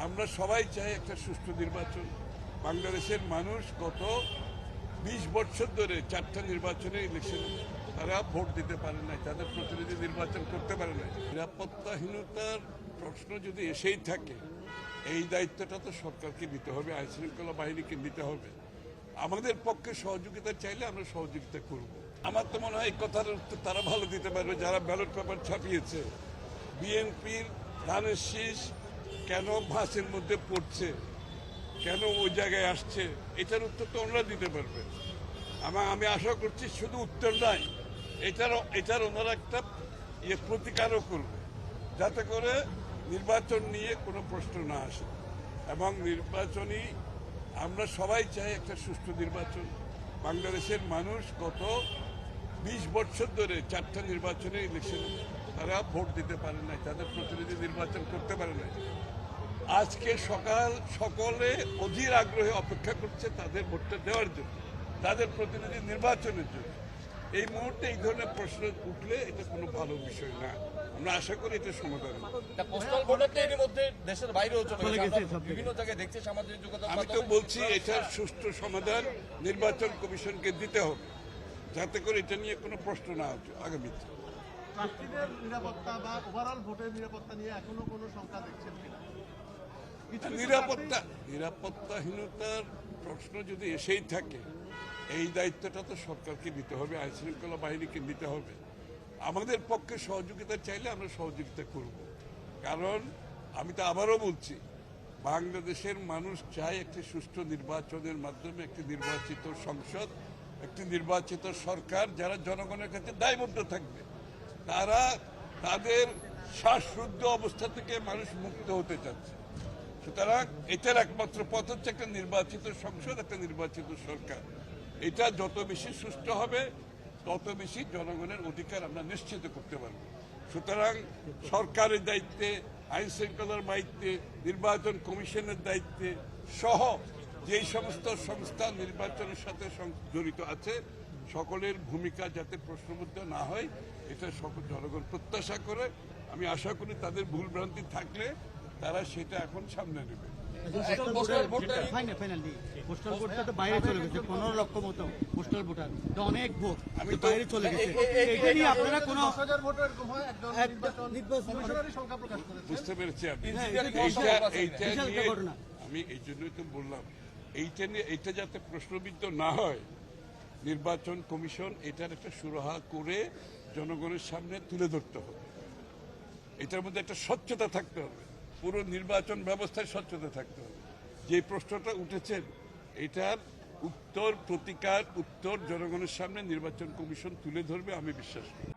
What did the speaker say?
আমরা সবাই চাই একটা সুষ্ঠু নির্বাচন। বাংলাদেশের মানুষ গত 20 বছর ধরে 4টা নির্বাচনে ইলেকশন তারা ভোট দিতে পারে নাই, তাদের প্রতিনিধি নির্বাচন করতে পারে নাই। নিরাপত্তাহীনতার প্রশ্ন যদি এসেই থাকে, এই দায়িত্বটা তো সরকারকে নিতে হবে, আইন শৃঙ্খলা বাহিনীকে নিতে হবে। আমাদের পক্ষে সহযোগিতা চাইলে আমরা সহযোগিতা করব। আমার তো মনে হয় এই কথার উত্তর তারা ভালো দিতে পারবে যারা ব্যালট পেপার ছাপিয়েছে। বিএনপির ধানের শীষ কেন ভাঁসের মধ্যে পড়ছে, কেন ওই জায়গায় আসছে, এটার উত্তর তো ওনারা দিতে পারবে। আমি আশা করছি শুধু উত্তর নাই, এটার ওনারা একটা প্রতিকারও করবে, যাতে করে নির্বাচন নিয়ে কোনো প্রশ্ন না আসে। এবং নির্বাচনী আমরা সবাই চাই একটা সুষ্ঠু নির্বাচন। বাংলাদেশের মানুষ গত 20 বছর ধরে 4টা নির্বাচনে ইলেকশন তারা ভোট দিতে পারে নাই, তাদের প্রতিনিধি নির্বাচন করতে পারে নাই। আজকে সকলে অধীর আগ্রহে অপেক্ষা করছে তাদের ভোটটা দেওয়ার জন্য, তাদের প্রতিনিধি নির্বাচনের জন্য। এই মুহূর্তে এই ধরনের প্রশ্ন উঠলে এটা কোনো ভালো বিষয় না। আমরা আশা করি এটা সমাধান হবে। দেশের বাইরেও চলে গেছে, বিভিন্ন জায়গায় দেখছে সামাজিক যোগাযোগ। আমি তো বলছি এটার সুষ্ঠু সমাধান নির্বাচন কমিশনকে দিতে হবে, যাতে করে এটা নিয়ে কোনো প্রশ্ন না আসে আগামীতে। প্রার্থীদের নিরাপত্তা বা ওভারঅল ভোটের নিরাপত্তা নিয়ে এখনো কোনো শঙ্কা দেখছেন কিনা? নিরাপত্তাহীনতার প্রশ্ন যদি এসেই থাকে, এই দায়িত্বটা তো সরকারকে নিতে হবে, আইন শৃঙ্খলা বাহিনীকে নিতে হবে। আমাদের পক্ষে সহযোগিতা চাইলে আমরা সহযোগিতা করব। কারণ আমি তো আবারও বলছি, বাংলাদেশের মানুষ চায় একটি সুষ্ঠু নির্বাচনের মাধ্যমে একটি নির্বাচিত সংসদ, একটি নির্বাচিত সরকার যারা জনগণের কাছে দায়বদ্ধ থাকবে। তারা তাদের শ্বাসরুদ্ধ অবস্থা থেকে মানুষ মুক্ত হতে চাচ্ছে। সুতরাং এটার একমাত্র পথ হচ্ছে একটা নির্বাচিত সংসদ, একটা নির্বাচিত সরকার। এটা যত বেশি সুষ্ঠু হবে, তত বেশি জনগণের অধিকার আমরা নিশ্চিত করতে পারব। সুতরাং সরকারের দায়িত্বে, আইন শৃঙ্খলার দায়িত্বে, নির্বাচন কমিশনের দায়িত্বে সহ যেই সমস্ত সংস্থা নির্বাচনের সাথে জড়িত আছে, সকলের ভূমিকা যাতে প্রশ্নবদ্ধ না হয়, এটা সকল জনগণ প্রত্যাশা করে। আমি আশা করি তাদের ভুলভ্রান্তি থাকলে তারা সেটা এখন সামনে নেবে। বাইরে চলে গেছে 15 লক্ষ মতো পোস্টাল ভোটার, অনেক ভোট আমি বাইরে চলে গেছে। এটা নিয়ে আপনারা কোনো বুঝতে পেরেছি। আমি এই জন্যই তো বললাম, এইটা যাতে প্রশ্নবিদ্ধ না হয়, নির্বাচন কমিশন এটার একটা সুরাহা করে জনগণের সামনে তুলে ধরতে হবে। এটার মধ্যে একটা স্বচ্ছতা থাকতে হবে, পুরো নির্বাচন ব্যবস্থায় স্বচ্ছতা থাকতে হবে। যে প্রশ্নটা উঠেছেন, এটার উত্তর জনগণের সামনে নির্বাচন কমিশন তুলে ধরবে, আমি বিশ্বাস করি।